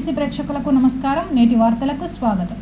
360 ప్రేక్షకులకు నమస్కారం. నేటి వార్తలకు స్వాగతం.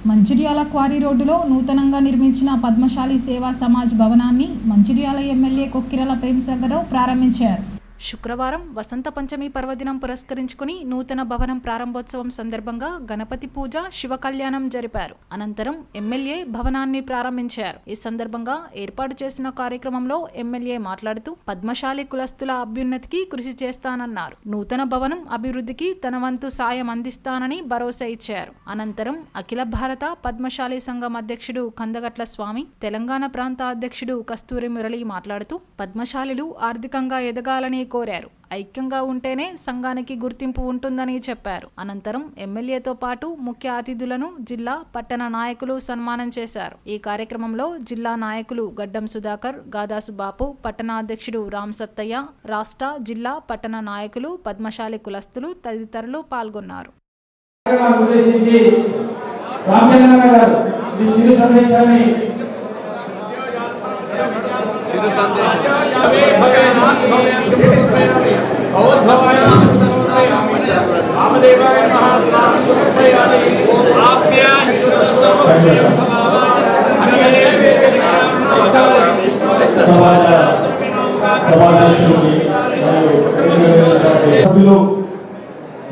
మంచిర్యాల క్వారీ రోడ్డులో నూతనంగా నిర్మించిన పద్మశాలి సేవా సమాజ్ భవనాన్ని మంచిర్యాల ఎమ్మెల్యే కొక్కిరాల ప్రేమసాగరరావు ప్రారంభించారు. శుక్రవారం వసంత పంచమి పర్వదినం పురస్కరించుకుని నూతన భవనం ప్రారంభోత్సవం సందర్భంగా గణపతి పూజ, శివ కళ్యాణం జరిపారు. అనంతరం ఎమ్మెల్యే భవనాన్ని ప్రారంభించారు. ఈ సందర్భంగా ఏర్పాటు చేసిన కార్యక్రమంలో ఎమ్మెల్యే మాట్లాడుతూ పద్మశాలి కులస్తుల అభ్యున్నతికి కృషి చేస్తానన్నారు. నూతన భవనం అభివృద్ధికి తన వంతు సాయం అందిస్తానని భరోసా ఇచ్చారు. అనంతరం అఖిల భారత పద్మశాలి సంఘం అధ్యక్షుడు కందగట్ల స్వామి, తెలంగాణ ప్రాంత అధ్యక్షుడు కస్తూరి మురళి మాట్లాడుతూ పద్మశాలిలు ఆర్థికంగా ఎదగాలని కోరారు. ఐక్యంగా ఉంటేనే సంఘానికి గుర్తింపు ఉంటుందని చెప్పారు. అనంతరం ఎమ్మెల్యేతో పాటు ముఖ్య అతిథులను జిల్లా, పట్టణ నాయకులు సన్మానం చేశారు. ఈ కార్యక్రమంలో జిల్లా నాయకులు గడ్డం సుధాకర్, గాదాసు బాపు, పట్టణ అధ్యక్షుడు రామ్ సత్తయ్య, రాష్ట్ర, జిల్లా, పట్టణ నాయకులు, పద్మశాలి కులస్తులు తదితరులు పాల్గొన్నారు.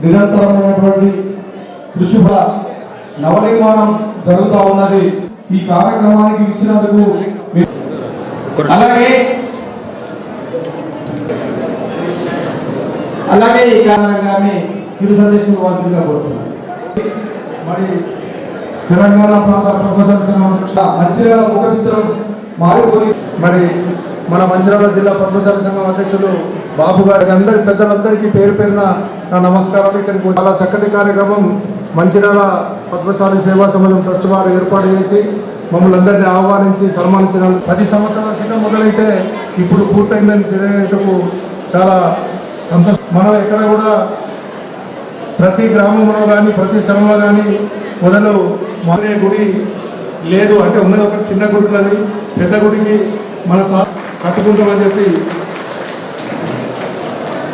నిరంతరమైనటువంటి కృషి నవనిర్మాణం జరుగుతూ ఉన్నది. ఈ కార్యక్రమానికి ఇచ్చినందుకు అలాగే ఈ కారణంగానే చిరు సందేశం ఇవ్వాల్సిందిగా కోరుతున్నాను. మరి తెలంగాణ ప్రాంత ప్రొఫెసర్ సంఘం మంచిర్యాల ముఖ చిత్రం మారిపోయి మరి మన మంచిర్యాల జిల్లా పద్మశాలి సంఘం అధ్యక్షులు బాబు గారికి, అందరి పెద్దలందరికీ పేరు పేరున నా నమస్కారం. ఇక్కడికి చాలా చక్కటి కార్యక్రమం మంచిర్యాల పద్మశాలి సేవా సమాజం ట్రస్ట్ వారు ఏర్పాటు చేసి మమ్మల్ని అందరినీ ఆహ్వానించి సన్మానించిన 10 సంవత్సరాల క్రితం మొదలైతే ఇప్పుడు పూర్తయిందని తెలియటకు చాలా సంతోషం. మనం ఎక్కడ కూడా ప్రతి గ్రామంలో కానీ ప్రతి స్థలంలో కానీ మొదలు మానే గుడి లేదు అంటే ఉన్నది ఒక చిన్న గుడి ఉన్నది. పెద్ద గుడికి మన కట్టుకుంటామని చెప్పి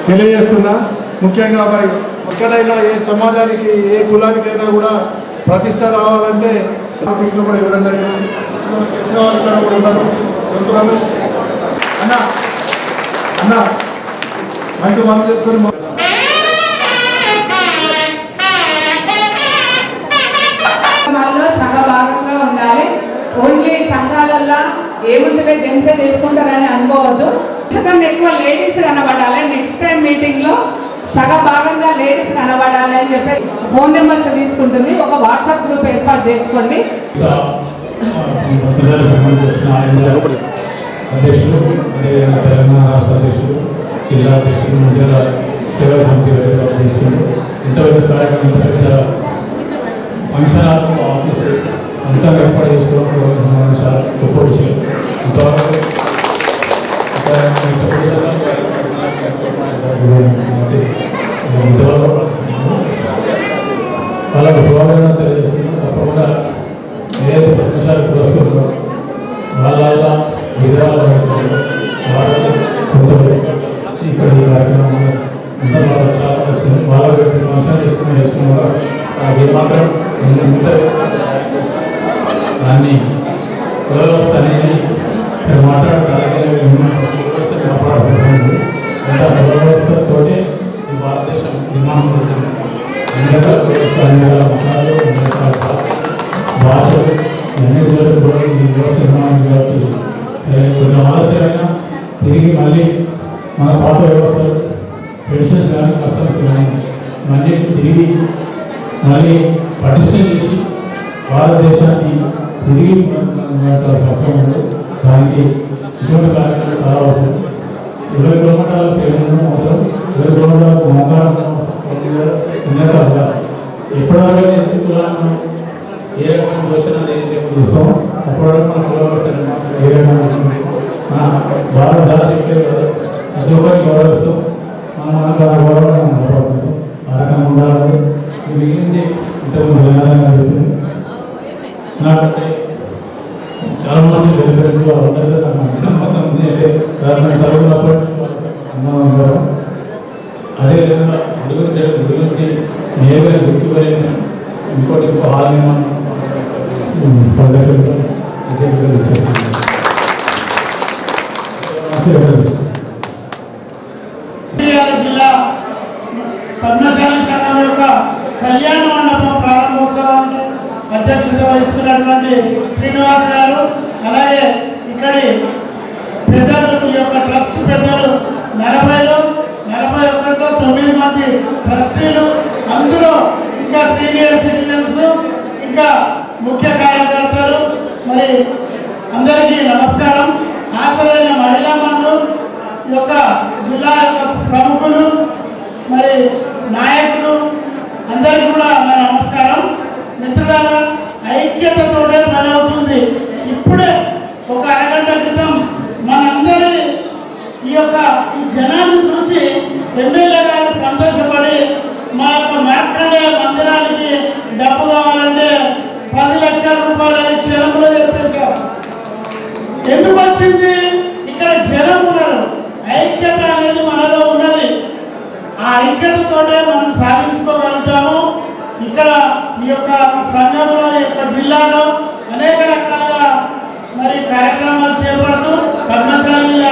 తెలియజేస్తున్నా. ముఖ్యంగా మరి ఎక్కడైనా ఏ సమాజానికి ఏ కులానికైనా కూడా ప్రతిష్ట రావాలంటే ఇంట్లో కూడా ఇవ్వడం జరిగింది. అన్న అన్న మంచి మనం చేసుకొని సగభాగంగా ఉండాలి. ఓన్లీ సంఘాలల్లో ఏముంటుందో జెంట్సే చేసుకుంటారని అనుకోవద్దు. ఎక్కువ లేడీస్ కనబడాలి. నెక్స్ట్ టైం మీటింగ్ లో సగభాగంగా లేడీస్ కనబడాలి అని చెప్పి ఫోన్ నెంబర్స్ తీసుకుంటుంది. ఒక వాట్సాప్ గ్రూప్ ఏర్పాటు చేసుకోండి. అధ్యక్షులు, తెలంగాణ రాష్ట్ర అధ్యక్షులు, జిల్లా అధ్యక్షులు, మంచిర్యాల సేవా సమితి అధ్యక్షులు, ఇంత పెద్ద కార్యక్రమం, ఇంత పెద్ద ఫంక్షన్ ఆఫీసు అంతా ఏర్పాటు చేసుకోవడం చాలా గొప్ప విషయం. ఇంతవరకు వాళ్ళకు శుభాకాంక్షలు తెలియజేస్తున్నాం. తప్పకుండా ఏదైతే పద్మశాలి పురస్కృతంలో వాళ్ళ విధాలు ఇక్కడ ఈ కార్యక్రమంలో ఇంత వాళ్ళు చాలా వచ్చింది. వాళ్ళ ఫంక్షన్ చేసుకుని అది మాత్రం ఇంత దాన్ని కుల వ్యవస్థ అనేది ఇక్కడ మాట్లాడుతుంది. అంత కుల వ్యవస్థతో ఈ భారతదేశం నిర్మాణం అవుతుంది. అన్ని రకాల మతాలు, అన్ని రకాల భాషలు, అన్ని కూడా ఈ వ్యవస్థ నిర్మాణం కాబట్టి కొంచెం ఆలస్యమైనా తిరిగి మళ్ళీ మన పాత వ్యవస్థలు, పెన్షన్స్ కానీ, కస్టమ్స్ కానీ మళ్ళీ తిరిగి మళ్ళీ పటిష్టం చేసి భారతదేశాన్ని తిరిగి కష్టం ఉంది. దానికి ఇటువంటి కార్యక్రమాలు చాలా అవసరం. 20 కిలోమీటర్ల పేరు అవసరం, 20 కిలోమీటర్లకు మోకారం అవసరం. ఎప్పటివరకు ఎందుకు ఏ రకమైన దోషణ చూస్తామో అప్పటివరకు మన కుల వ్యవస్థ ఏ రకమైన భారత జాతీయ అశోకాన్ని గౌరవిస్తూ మన గౌరవం ఆ రకంగా ఉండాలని మిగిలింది ఇంతకుముందు నాకు చాలా మంది అందరికీ మొత్తం చదువుకున్నప్పటి అన్నం గురించి నేరుగా గుర్తుపడిన ఇంకో హాల్ నిర్మాణం స్పందనలో జిల్లా పద్మశాలి సంఘం యొక్క కళ్యాణ మండపం ప్రారంభోత్సవానికి అధ్యక్షత వహిస్తున్నటువంటి శ్రీనివాస్ గారు, అలాగే ఇక్కడి పెద్దలు, ఈ యొక్క ట్రస్ట్ పెద్దలు 40లో 41లో 9 మంది ట్రస్టీలు, అందులో ఇంకా సీనియర్ సిటిజన్స్, ఇంకా ముఖ్య కార్యకర్తలు, మరి అందరికీ నమస్కారం. హాజరైన మహిళా మండలి యొక్క జిల్లా యొక్క ప్రముఖులు, మరి నాయకులు అందరికీ కూడా నా నమస్కారం. మిత్రులారా, ఐక్యతతోనే పని అవుతుంది. ఇప్పుడే ఒక అరగంట క్రితం మనందరి ఈ జనాన్ని చూసి ఎమ్మెల్యే గారు సంతోషపడి మా యొక్క మార్కండేయ మందిరానికి డబ్బు కావాలంటే 10 లక్షల రూపాయలని క్షణంలో చెప్పేశారు. ఎందుకు వచ్చింది? ఇక్కడ జనం ఉన్నారు, ఐక్యత అనేది మనలో ఉన్నది. ఆ ఐక్యతతోనే మనం సాధించుకోగలుగుతాము. ఇక్కడ ఈ యొక్క సంఘంలో, ఈ యొక్క జిల్లాలో అనేక రకాలుగా మరి కార్యక్రమాలు చేపడుతూ పద్మశాలీల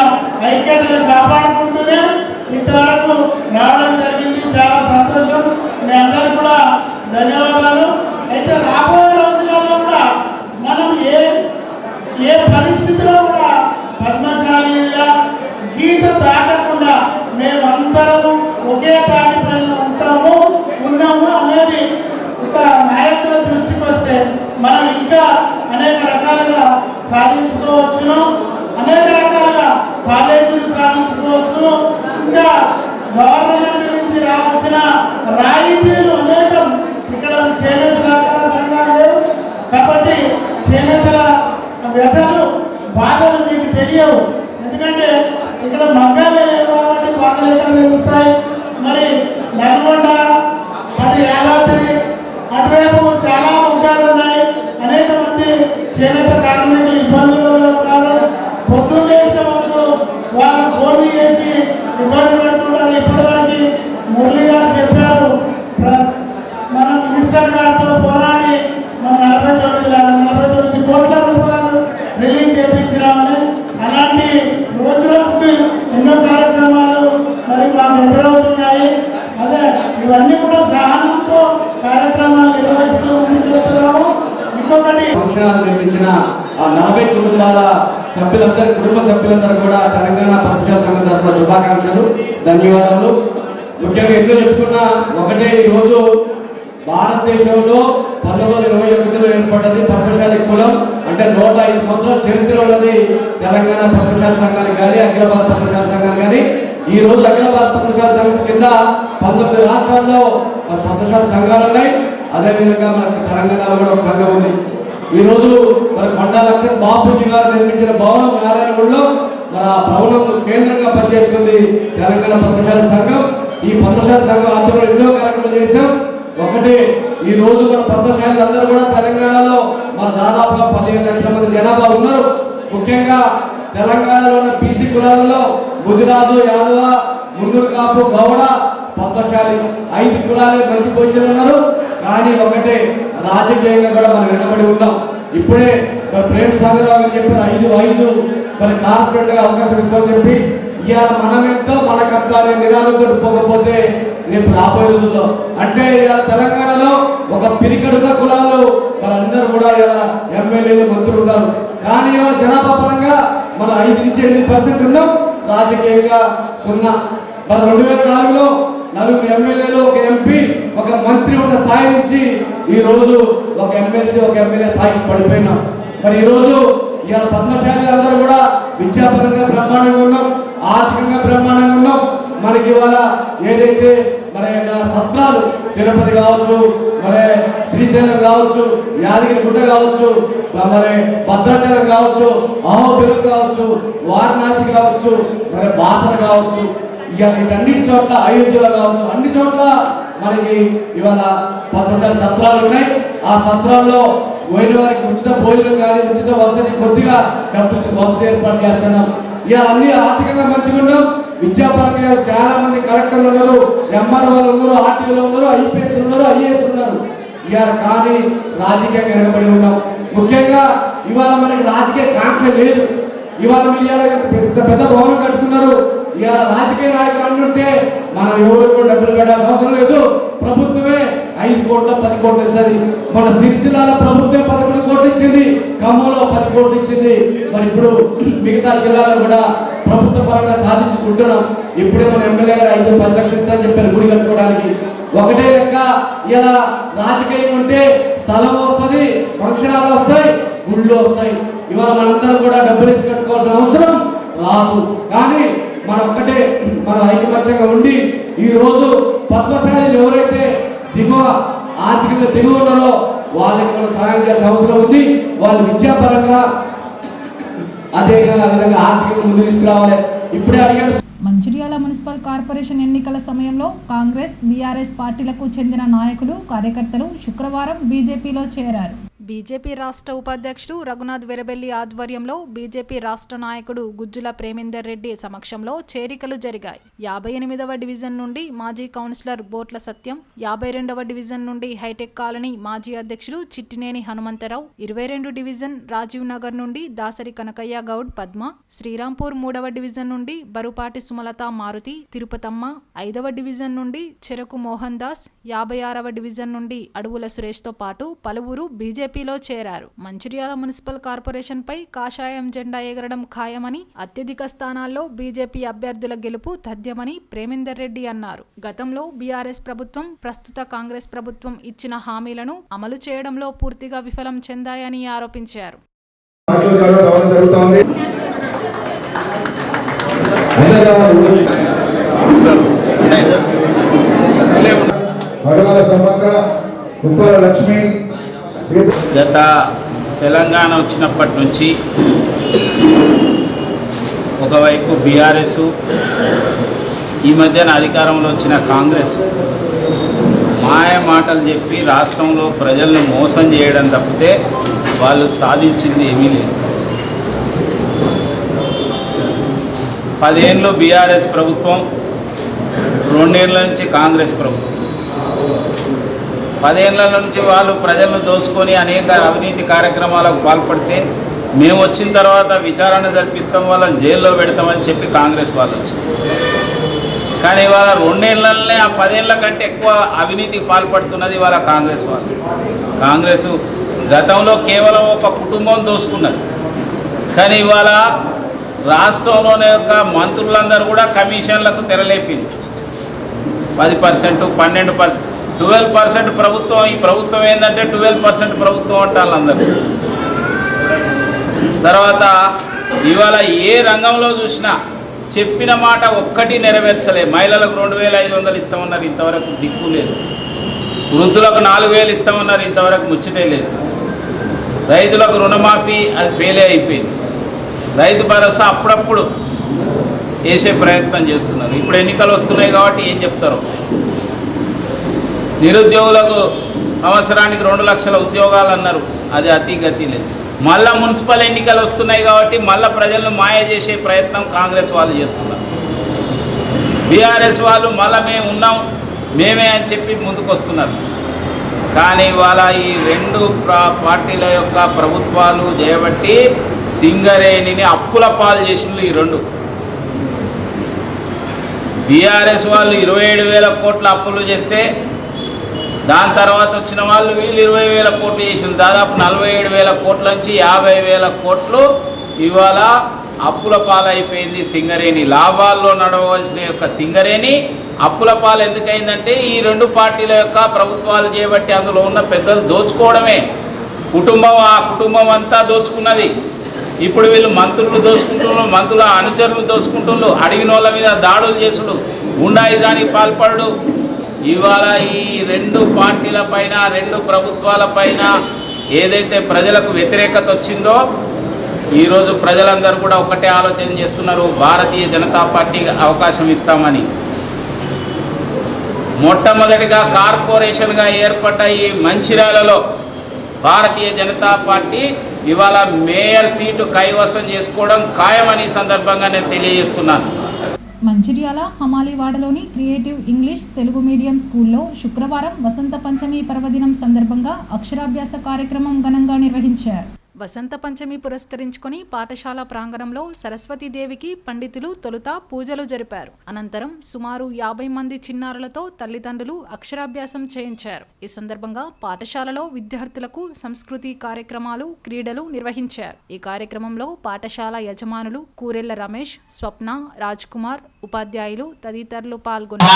ఐక్యతను కాపాడుకుంటూనే ఇంతవరకు రావడం జరిగింది. చాలా సంతోషం. మీ అందరికీ కూడా ధన్యవాదాలు. అయితే రాబోయే రోజులలో కూడా మనం ఏ పరిస్థితిలో కూడా పద్మశాలీల గీత దాటకుండా మేమందరము ఒకే తాటిపైన ఉన్నాము అనేది ఒక నాయకుల దృష్టికి వస్తే మనం ఇంకా అనేక రకాలుగా సాధించుకోవచ్చును, అనేక రకాలుగా కాలేజీలు సాధించుకోవచ్చు. ఇంకా గవర్నమెంట్ నుంచి రావాల్సిన రాయితీలు అనేకం ఇక్కడ చేనేత సహకార సంఘాలు లేవు కాబట్టి చేనేతల వ్యధలు, బాధలు మీకు తెలియవు. ఎందుకంటే ఇక్కడ మగ్గాలే లేవు కాబట్టి బాధలు ఎక్కడ తెలుస్తాయి. మరి నల్గొండ, అటు యాదాద్రి, అటువైపు చాలా మగ్గాలు ఉన్నాయి. అనేక మంది చేనేత కార్మికులు ఇబ్బందులలో ఉన్నారు. పొద్దున్న చేసిన వాళ్ళు వాళ్ళు ఫోన్ చేసి ఇబ్బంది పెడుతున్నారు. ఇప్పటివరకు మురళి గారు చెప్పారు, మన మినిస్టర్ గారితో పోరాడి మనం 49 కోట్ల రూపాయలు రిలీజ్ చేయించినామని. అలాంటి రోజుకి ఎన్నో కార్యక్రమాలు మరి మాకు ఎదురవుతున్నాయి. అదే ఇవన్నీ కూడా సహనంతో కార్యక్రమాలు నిర్వహిస్తూ ముందుకెళ్తున్నాము. ఇంకొకటి ఫంక్షనాలు నిర్మించిన ఆ 40 కుటుంబాల సభ్యులందరూ, కుటుంబ సభ్యులందరూ కూడా తెలంగాణ పద్మశాలి సంఘం తరఫున శుభాకాంక్షలు, ధన్యవాదాలు. ముఖ్యంగా ఎందుకు చెప్పుకున్నా ఒకటే, ఈరోజు భారతదేశంలో 1921లో ఏర్పడ్డది పద్మశాలి కులం. అంటే 105 సంవత్సరాల చరిత్ర ఉన్నది తెలంగాణ పద్మశాలి సంఘానికి కానీ అఖిల భారత పద్మశాలి సంఘానికి కానీ. ఈ రోజు అఖిల భారత పద్మశాలి సంఘం కింద 19 రాష్ట్రాల్లో పద్మశాలి సంఘాలు ఉన్నాయి. అదేవిధంగా మనకు తెలంగాణలో కూడా ఒక సంఘం ఉంది. ఈ రోజు మరి కొండా లక్ష్మణ బాపూజీ గారు నిర్మించిన భవనం నారాయణగూడలో మన భవనం కేంద్రంగా పనిచేస్తుంది తెలంగాణ పద్మశాలి సంఘం. ఈ పద్మశాలి సంఘం ఆధ్వర్యంలో ఎన్నో కార్యక్రమాలు చేశాం. ఒకటి, ఈ రోజు మన పద్మశాలి అందరూ కూడా తెలంగాణలో మన దాదాపుగా 15 లక్షల మంది జనాభా ఉన్నారు. ముఖ్యంగా తెలంగాణలో ఉన్న బీసీ కులాలలో ముదిరాజు, యాదవ, మున్నూరు కాపు, గౌడ, పద్మశాలి 5 కులాలే మంచి పొజిషన్ ఉన్నారు. కానీ ఒకటే, రాజకీయంగా కూడా మనం వెనబడి ఉన్నాం. ఇప్పుడే ప్రేమ్ సాగర్ గారు చెప్పారు 5 మరి కార్పొరేట్ గా అవకాశం ఇస్తామని చెప్పి. ఇవాళ మనమేంటో మనకంతా అనే నినాదంతో పోకపోతే రేపు రాబోయే రోజుల్లో అంటే ఇవాళ తెలంగాణలో ఒక పిరికడున్న కులాలు వాళ్ళందరూ కూడా ఇలా ఎమ్మెల్యేలు, మంత్రులు ఉన్నారు. కానీ ఇవాళ జనాభా పరంగా మనం 5 నుంచి 8% ఉన్నాం, రాజకీయంగా 0. మరి 2004లో 4 ఎమ్మెల్యేలు, 1 ఎంపీ, 1 మంత్రి ఉన్న స్థాయి నుంచి ఈ రోజు 1 ఎమ్మెల్సీ, 1 ఎమ్మెల్యే స్థాయికి పడిపోయినాం. మరి ఈ రోజు ఇవాళ పద్మశాలి అందరూ కూడా విద్యాపరంగా బ్రహ్మాండంగా ఉన్నాం, ఆర్థికంగా బ్రహ్మాండంగా ఉన్నాం. మనకి ఇవాళ ఏదైతే మరి సత్రాలు తిరుపతి కావచ్చు, మరి శ్రీశైలం కావచ్చు, యాదగిరి గుట్ట కావచ్చు, మరి భద్రాచలం కావచ్చు, అహోబిలం కావచ్చు, వారణాసి కావచ్చు, మరి బాసర కావచ్చు, ఇవాళ వీటన్నిటి చోట్ల అయోధ్యలో కావచ్చు, అన్ని చోట్ల మనకి ఇవాళ పద్మశాలి సత్రాలు ఉన్నాయి. ఆ సత్రాల్లో పోయిన వారికి ఉచిత భోజనం కానీ ఉచిత వసతి, కొద్దిగా డబ్బు వసతి ఏర్పాటు చేస్తున్నాం. ఇక అన్ని ఆర్థికంగా మంచిగా ఉన్నాం. విద్యాపరంగా చాలా మంది కలెక్టర్లు ఉన్నారు, ఎంఆర్ఓలు ఉన్నారు, ఆర్టీఓలు ఐపీఎస్ ఉన్నారు, ఐఏఎస్ ఉన్నారు. ఇవాళ కానీ రాజకీయంగా వెనకబడి ఉన్నాం. ముఖ్యంగా ఇవాళ మనకి రాజకీయ కాంక్ష లేదు. ఇవాళ మీరు ఇవాళ పెద్ద భవనం కట్టుకున్నారు. ఇవాళ రాజకీయ నాయకులు అంటుంటే మనం ఎవరు డబ్బులు కట్టాల్సిన అవసరం లేదు. ప్రభుత్వమే 5 కోట్ల 10 కోట్లు ఇస్తుంది. మన సిరిసిల్లాల ప్రభుత్వం 11 కోట్లు ఇచ్చింది, ఖమ్మంలో 10 కోట్లు ఇచ్చింది. మరి ఇప్పుడు మిగతా జిల్లాలో కూడా ప్రభుత్వ పరంగా సాధించుకుంటున్నాం. ఇప్పుడే మన ఎమ్మెల్యే గారు 5-10 లక్షలు ఇస్తారని చెప్పారు గుడి కట్టుకోవడానికి. ఒకటే లెక్క, ఇలా రాజకీయం ఉంటే స్థలం వస్తుంది, ఫంక్షన్ హాల్ వస్తాయి, గుళ్ళు వస్తాయి. ఇవాళ మనందరం కూడా డబ్బులు ఇచ్చి కట్టుకోవాల్సిన అవసరం రాదు. కానీ మనం ఒక్కటే మనం ఐకమత్యంగా ఉండి ఈ రోజు పద్మశాలీలు ఎవరైతే దిగువ ఆర్థికంగా దిగువ ఉన్నారో వాళ్ళకి మనం సహాయం చేయాల్సిన అవసరం ఉంది. వాళ్ళు విద్యాపరంగా అదేవిధంగా ఆర్థికంగా ముందు తీసుకురావాలి. ఇప్పుడే అడిగారు. మంచిర్యాల మున్సిపల్ కార్పొరేషన్ ఎన్నికల సమయంలో కాంగ్రెస్, బీఆర్ఎస్ పార్టీలకు చెందిన నాయకులు, కార్యకర్తలు శుక్రవారం బీజేపీలో చేరారు. బీజేపీ రాష్ట్ర ఉపాధ్యక్షుడు రఘునాథ్ వెరబెల్లి ఆధ్వర్యంలో బీజేపీ రాష్ట్ర నాయకుడు గుజ్జుల ప్రేమేందర్ రెడ్డి సమక్షంలో చేరికలు జరిగాయి. 58వ డివిజన్ నుండి మాజీ కౌన్సిలర్ బోట్ల సత్యం, 52వ డివిజన్ నుండి హైటెక్ కాలనీ మాజీ అధ్యక్షుడు చిట్టినేని హనుమంతరావు, 22 డివిజన్ రాజీవ్ నగర్ నుండి దాసరి కనకయ్య గౌడ్ పద్మ, శ్రీరాంపూర్ 3వ డివిజన్ నుండి బరుపాటి సుమలత మారుతి తిరుపతమ్మ, 5వ డివిజన్ నుండి చెరకు మోహన్ దాస్, 56వ డివిజన్ నుండి అడుగుల సురేష్తో పాటు పలువురు బీజేపీలో చేరారు. మంచిర్యాల మున్సిపల్ కార్పొరేషన్ పై కాషాయం జెండా ఎగరడం ఖాయమని, అత్యధిక స్థానాల్లో బీజేపీ అభ్యర్థుల గెలుపు తథ్యమని ప్రేమేందర్ రెడ్డి అన్నారు. గతంలో బీఆర్ఎస్ ప్రభుత్వం, ప్రస్తుత కాంగ్రెస్ ప్రభుత్వం ఇచ్చిన హామీలను అమలు చేయడంలో పూర్తిగా విఫలం చెందాయని ఆరోపించారు. గత తెలంగాణ వచ్చినప్పటి నుంచి ఒకవైపు బీఆర్ఎస్, ఈ మధ్యన అధికారంలో వచ్చిన కాంగ్రెస్ మాయ మాటలు చెప్పి రాష్ట్రంలో ప్రజలను మోసం చేయడం తప్పితే వాళ్ళు సాధించింది ఏమీ లేదు. 10 ఏళ్ళు బీఆర్ఎస్ ప్రభుత్వం, 2 ఏళ్ళ నుంచి కాంగ్రెస్ ప్రభుత్వం. 10 ఏళ్ళ నుంచి వాళ్ళు ప్రజలను దోసుకొని అనేక అవినీతి కార్యక్రమాలకు పాల్పడితే మేము వచ్చిన తర్వాత విచారణ జరిపిస్తాం, వాళ్ళని జైల్లో పెడతామని చెప్పి కాంగ్రెస్ వాళ్ళు వచ్చారు. కానీ వాళ్ళ 2 ఏళ్ళనే ఆ 10 ఏళ్ళ కంటే ఎక్కువ అవినీతికి పాల్పడుతున్నది వాళ్ళ కాంగ్రెస్ వాళ్ళు. కాంగ్రెస్ గతంలో కేవలం ఒక కుటుంబం దోసుకున్నది. కానీ ఇవాళ రాష్ట్రంలోనే యొక్క మంత్రులందరూ కూడా కమిషన్లకు తెరలేపింది. 10%, 12%, 12% ప్రభుత్వం. ఈ ప్రభుత్వం ఏంటంటే 12% ప్రభుత్వం అంటారు అందరూ. తర్వాత ఇవాళ ఏ రంగంలో చూసినా చెప్పిన మాట ఒక్కటి నెరవేర్చలే. మహిళలకు 2500 ఇస్తామన్నారు, ఇంతవరకు దిక్కు లేదు. వృద్ధులకు 4000 ఇస్తామన్నారు, ఇంతవరకు ముచ్చటే లేదు. రైతులకు రుణమాఫీ అది ఫెయిల్ అయిపోయింది. రైతు భరోసా అప్పుడప్పుడు వేసే ప్రయత్నం చేస్తున్నారు. ఇప్పుడు ఎన్నికలు వస్తున్నాయి కాబట్టి ఏం చెప్తారు. నిరుద్యోగులకు సంవత్సరానికి 2 లక్షల ఉద్యోగాలు అన్నారు, అది అతిగతి లేదు. మళ్ళా మున్సిపల్ ఎన్నికలు వస్తున్నాయి కాబట్టి మళ్ళీ ప్రజలను మాయ చేసే ప్రయత్నం కాంగ్రెస్ వాళ్ళు చేస్తున్నారు. బీఆర్ఎస్ వాళ్ళు మళ్ళీ మేము ఉన్నాం, మేమే అని చెప్పి ముందుకు వస్తున్నారు. కానీ ఇవాళ ఈ 2 పార్టీల యొక్క ప్రభుత్వాలు చేయబట్టి సింగరేణిని అప్పుల పాలు చేసిండ్రు. ఈ 2 బీఆర్ఎస్ వాళ్ళు 27,000 కోట్ల అప్పులు చేస్తే దాని తర్వాత వచ్చిన వాళ్ళు వీళ్ళు 20,000 కోట్లు చేసిండ్రు. దాదాపు 47,000 కోట్ల నుంచి 50,000 కోట్లు ఇవాళ అప్పుల పాలైపోయింది సింగరేణి. లాభాల్లో నడవలసిన యొక్క సింగరేణి అప్పుల పాలు ఎందుకైందంటే ఈ 2 పార్టీల యొక్క ప్రభుత్వాలు చేయబట్టి అందులో ఉన్న పెద్దలు దోచుకోవడమే. ఆ కుటుంబం అంతా దోచుకున్నది. ఇప్పుడు వీళ్ళు మంత్రులు దోచుకుంటున్నారు, మంత్రుల అనుచరులు దోచుకుంటున్నారు, అడిగిన వాళ్ళ మీద దాడులు చేసుడు, గుండాయుధానికి పాల్పడు. ఇవాళ ఈ 2 పార్టీల పైన, 2 ప్రభుత్వాల పైన ఏదైతే ప్రజలకు వ్యతిరేకత వచ్చిందో ఈరోజు ప్రజలందరూ కూడా ఒకటే ఆలోచన చేస్తున్నారు, భారతీయ జనతా పార్టీకి అవకాశం ఇస్తామని. మొట్టమొదటిగా కార్పొరేషన్గా ఏర్పడ్డ ఈ మంచిర్యాలలో భారతీయ జనతా పార్టీ ఇవాళ మేయర్ సీటు కైవసం చేసుకోవడం ఖాయమని సందర్భంగా నేను తెలియజేస్తున్నాను. మంచిర్యాల హమాలీవాడలోని క్రియేటివ్ ఇంగ్లీష్ తెలుగు మీడియం స్కూల్లో శుక్రవారం వసంత పంచమి పర్వదినం సందర్భంగా అక్షరాభ్యాస కార్యక్రమం ఘనంగా నిర్వహించారు. వసంత పంచమి పురస్కరించుకొని పాఠశాల ప్రాంగణంలో సరస్వతీదేవికి పండితులు తొలుత పూజలు జరిపారు. అనంతరం సుమారు 50 మంది చిన్నారులతో తల్లిదండ్రులు అక్షరాభ్యాసం చేయించారు. ఈ సందర్భంగా పాఠశాలలో విద్యార్థులకు సంస్కృతి కార్యక్రమాలు, క్రీడలు నిర్వహించారు. ఈ కార్యక్రమంలో పాఠశాల యజమానులు కూరెళ్ల రమేష్, స్వప్న, రాజ్ కుమార్, ఉపాధ్యాయులు తదితరులు పాల్గొన్నారు.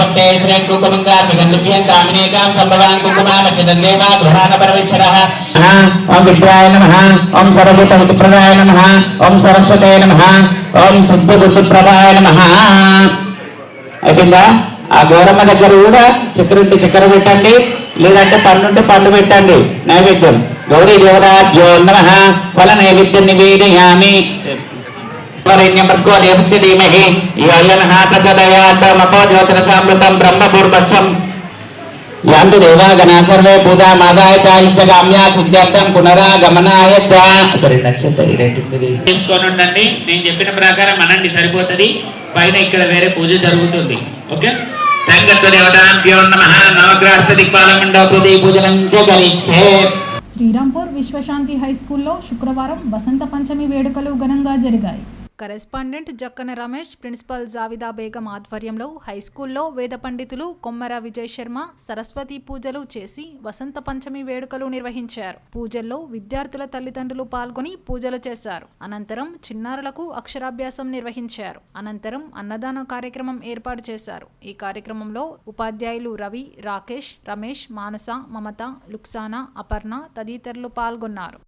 भक्ते श्री कुकुमंगार विगंधुभ्यं कामिनेकां संभवां कुकुमामच्चिदन्देवा गृहाण परमेश्वरः ओम विद्याय नमः ओम सर्वभूतहितप्रदाय नमः ओम सरस्वते नमः ओम सिद्धबुद्धिप्रदाय नमः అయిపోయిందా? ఆ గౌరమ్మ దగ్గర కూడా చక్కెర పెట్టండి, లేదంటే పండుంటే పండు పెట్టండి. నైవేద్యం గౌరీ దేవతాభ్యో నమః ఫల నైవేద్యం నివేదయామి. యాంతు దేవా గణా సర్వే పూజా మాదాయ చ ఇష్టకామ్యా సిద్ధ్యర్థం పునరాగమనాయ చ. తీసుకోనుండండి. నేను చెప్పిన ప్రకారం అనండి, సరిపోతుంది. పైన ఇక్కడ వేరే పూజ జరుగుతుంది. ఓకే. శ్రీరాంపూర్ విశ్వశాంతి హై స్కూల్లో శుక్రవారం వసంత పంచమి వేడుకలు ఘనంగా జరిగాయి. కరెస్పాండెంట్ జక్కన రమేష్, ప్రిన్సిపల్ జావిదా బేగం ఆధ్వర్యంలో హైస్కూల్లో వేద పండితులు కొమ్మర విజయ్ శర్మ సరస్వతి పూజలు చేసి వసంత పంచమి వేడుకలు నిర్వహించారు. పూజల్లో విద్యార్థుల తల్లిదండ్రులు పాల్గొని పూజలు చేశారు. అనంతరం చిన్నారులకు అక్షరాభ్యాసం నిర్వహించారు. అనంతరం అన్నదాన కార్యక్రమం ఏర్పాటు చేశారు. ఈ కార్యక్రమంలో ఉపాధ్యాయులు రవి, రాకేష్, రమేష్, మానస, మమత, లుక్సానా, అపర్ణ తదితరులు పాల్గొన్నారు.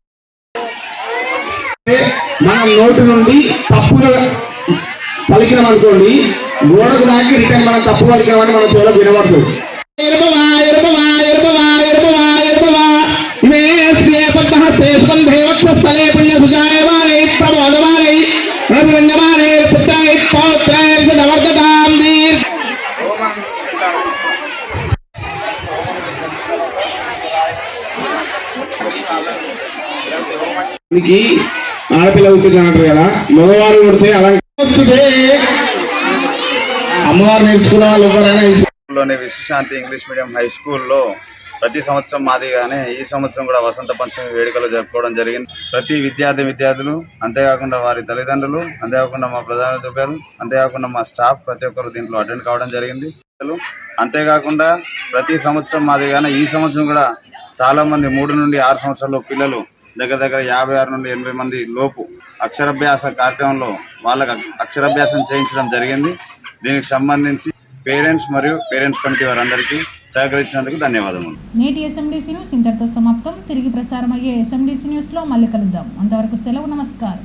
మనం నోటి నుండి తప్పుగా పలికినాం అనుకోండి, గోడకు దాకి రిటర్న్ మనం తప్పు పలికినామంటే మన చెవులకు వినబడుతుంది. ఆడపిల్ల ఉంటుంది అంటారు కదా, మగవారు కొడితే అలా అమ్మవారు నేర్చుకున్న వాళ్ళు ఎవరైనా లోని విశ్వశాంతి ఇంగ్లీష్ మీడియం హై స్కూల్లో ప్రతి సంవత్సరం మాదిరిగానే ఈ సంవత్సరం కూడా వసంత పంచమి వేడుకలు జరుపుకోవడం జరిగింది. ప్రతి విద్యార్థులు, అంతేకాకుండా వారి తల్లిదండ్రులు, అంతేకాకుండా మా ప్రధానోపాధ్యాయులు, అంతేకాకుండా మా స్టాఫ్ ప్రతి ఒక్కరు దీంట్లో అటెండ్ కావడం జరిగింది. అంతేకాకుండా ప్రతి సంవత్సరం మాదిరిగానే ఈ సంవత్సరం కూడా చాలా మంది 3 నుండి 6 సంవత్సరాల పిల్లలు దగ్గర 56 నుండి 80 మంది లోపు అక్షరాభ్యాస కార్యక్రమంలో వాళ్ళకి అక్షరాభ్యాసం చేయించడం జరిగింది. దీనికి సంబంధించి పేరెంట్స్ మరియు పేరెంట్స్ కమిటీ వారందరికీ సహకరించినందుకు ధన్యవాదములు. నేటి SMDC న్యూస్ ఇంతటితో సమాప్తం. తిరిగి ప్రసారం అయ్యే SMDC న్యూస్లో మళ్ళీ కలుద్దాం. అంతవరకు సెలవు. నమస్కారం.